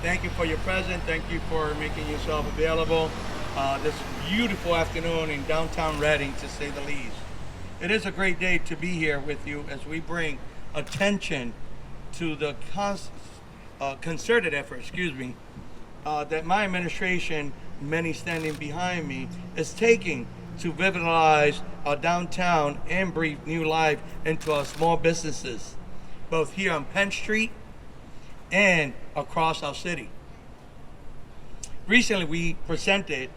Thank you for your presence. Thank you for making yourself available this beautiful afternoon in downtown Reading, to say the least. It is a great day to be here with you as we bring attention to the concerted effort, that my administration, many standing behind me, is taking to revitalize our downtown and breathe new life into our small businesses, both here on Penn Street and across our city. Recently, we presented,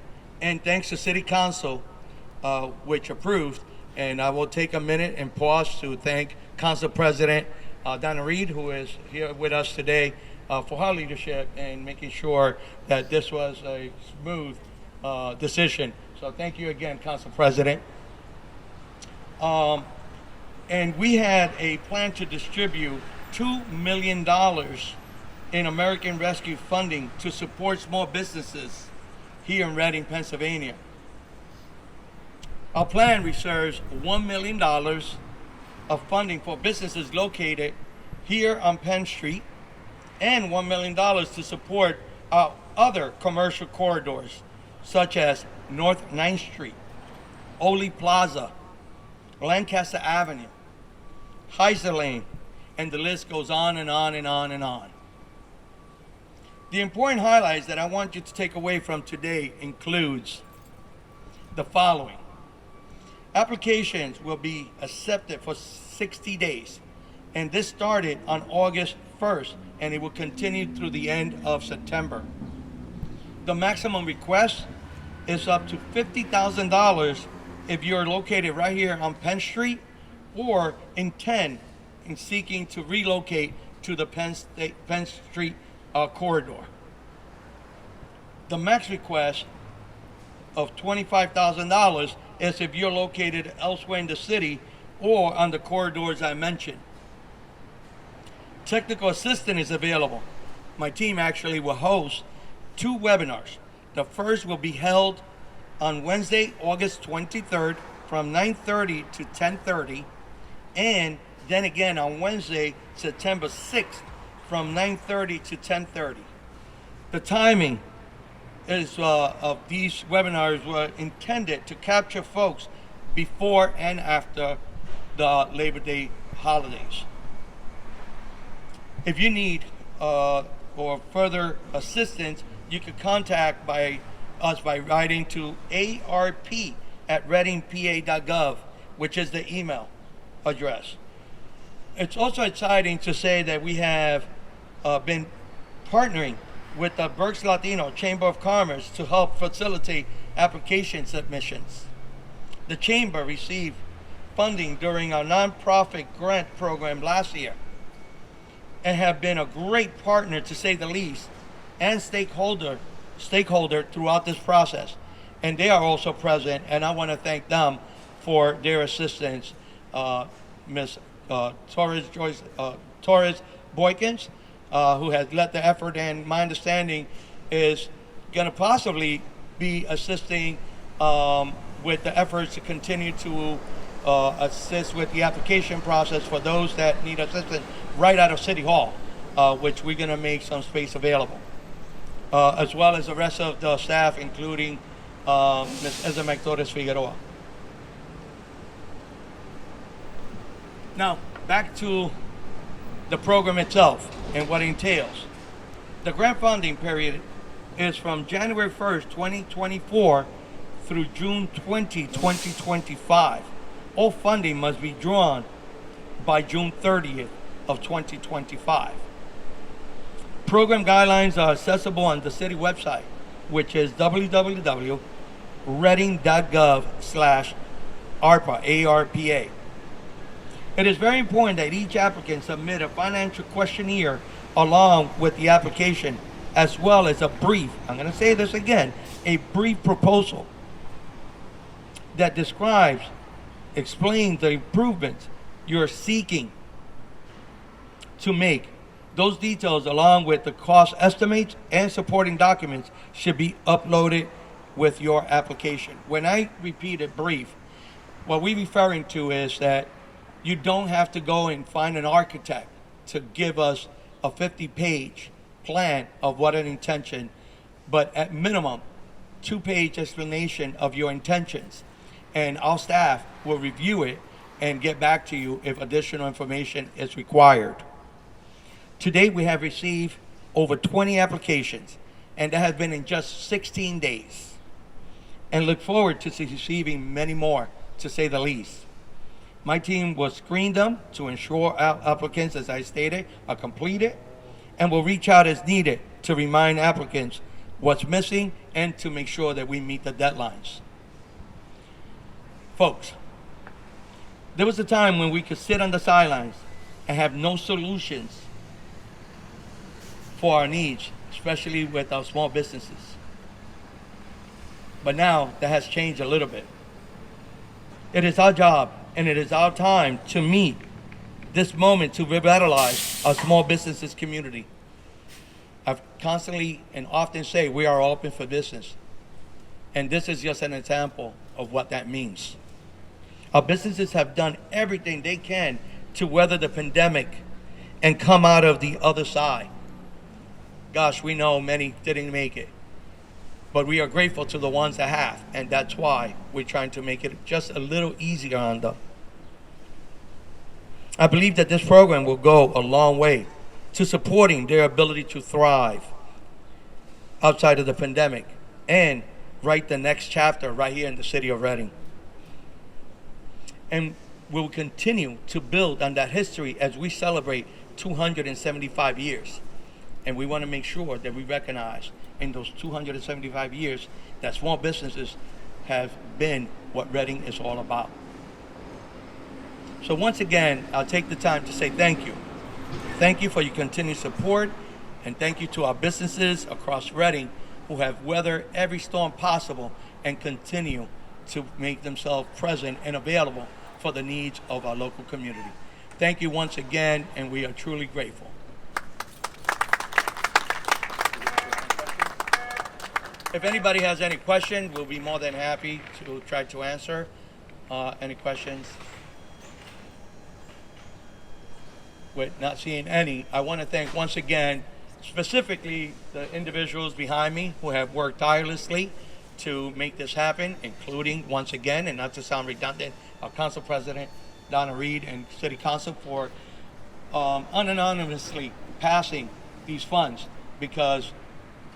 and thanks to City Council, which approved, and I will take a minute and pause to thank Council President Donna Reed, who is here with us today, for her leadership and making sure that this was a smooth decision. So thank you again, Council President. And we had a plan to distribute $2 million in American Rescue funding to support small businesses here in Reading, Pennsylvania. Our plan reserves $1 million of funding for businesses located here on Penn Street and $1 million to support our other commercial corridors, such as North 9th Street, Ole Plaza, Lancaster Avenue, Heiser Lane, and the list goes on and on and on and on. The important highlights that I want you to take away from today includes the following. Applications will be accepted for 60 days, and this started on August 1st, and it will continue through the end of September. The maximum request is up to $50,000 if you're located right here on Penn Street or intend in seeking to relocate to the Penn Street corridor. The max request of $25,000 is if you're located elsewhere in the city or on the corridors I mentioned. Technical assistance is available. My team actually will host 2 webinars. The first will be held on Wednesday, August 23rd from 9:30 to 10:30, and then again on Wednesday, September 6th from 9:30 to 10:30. The timing is of these webinars were intended to capture folks before and after the Labor Day holidays. If you need or further assistance, you can contact us by writing to arp@readingpa.gov, which is the email address. It's also exciting to say that we have been partnering with the Berks Latino Chamber of Commerce to help facilitate application submissions. The Chamber received funding during our nonprofit grant program last year and have been a great partner, to say the least, and stakeholder throughout this process. And they are also present, and I want to thank them for their assistance. Ms. Torres Boykins, who has led the effort, and my understanding is going to possibly be assisting with the efforts to continue to assist with the application process for those that need assistance right out of City Hall, which we're going to make some space available, as well as the rest of the staff, including Ms. Ezemek Torres Figueroa. Now, back to the program itself and what it entails. The grant funding period is from January 1st, 2024 through June 20, 2025. All funding must be drawn by June 30th of 2025. Program guidelines are accessible on the city website, which is www.reading.gov/ARPA, ARPA. It is very important that each applicant submit a financial questionnaire along with the application, as well as a brief, I'm going to say this again, a brief proposal that explains the improvements you're seeking to make. Those details, along with the cost estimates and supporting documents, should be uploaded with your application. When I repeat it brief, what we're referring to is that you don't have to go and find an architect to give us a 50-page plan of what an intention, but at minimum, 2-page explanation of your intentions. And our staff will review it and get back to you if additional information is required. To date, we have received over 20 applications, and that has been in just 16 days. And look forward to receiving many more, to say the least. My team will screen them to ensure our applicants, as I stated, are completed, and will reach out as needed to remind applicants what's missing and to make sure that we meet the deadlines. Folks, there was a time when we could sit on the sidelines and have no solutions for our needs, especially with our small businesses. But now that has changed a little bit. It is our job and it is our time to meet this moment to revitalize our small businesses community. I've constantly and often say we are open for business. And this is just an example of what that means. Our businesses have done everything they can to weather the pandemic and come out of the other side. Gosh, we know many didn't make it, but we are grateful to the ones that have, and that's why we're trying to make it just a little easier on them. I believe that this program will go a long way to supporting their ability to thrive outside of the pandemic and write the next chapter right here in the city of Reading. And we'll continue to build on that history as we celebrate 275 years. And we want to make sure that we recognize in those 275 years that small businesses have been what Reading is all about. So once again, I'll take the time to say thank you. Thank you for your continued support, and thank you to our businesses across Reading who have weathered every storm possible and continue to make themselves present and available for the needs of our local community. Thank you once again, and we are truly grateful. If anybody has any questions, we'll be more than happy to try to answer. Any questions? With not seeing any, I want to thank once again, specifically the individuals behind me who have worked tirelessly to make this happen, including, once again, and not to sound redundant, our Council President, Donna Reed, and City Council for unanimously passing these funds, because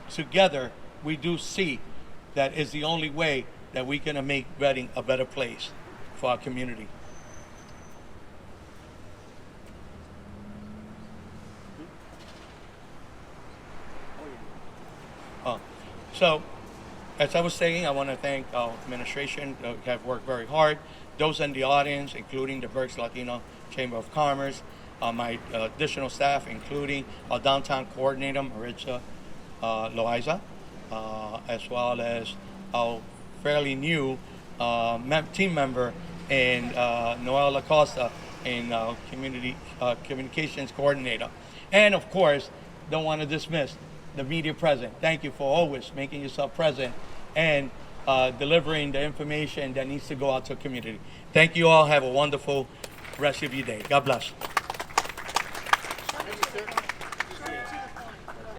together we do see that is the only way that we're going to make Reading a better place for our community. So, as I was saying, I want to thank our administration who have worked very hard. Those in the audience, including the Berks Latino Chamber of Commerce, my additional staff, including our downtown coordinator, Maritza Loaiza, as well as our fairly new team member in Noel Acosta, in community communications coordinator. And of course, don't want to dismiss the media present. Thank you for always making yourself present and delivering the information that needs to go out to the community. Thank you all. Have a wonderful rest of your day. God bless.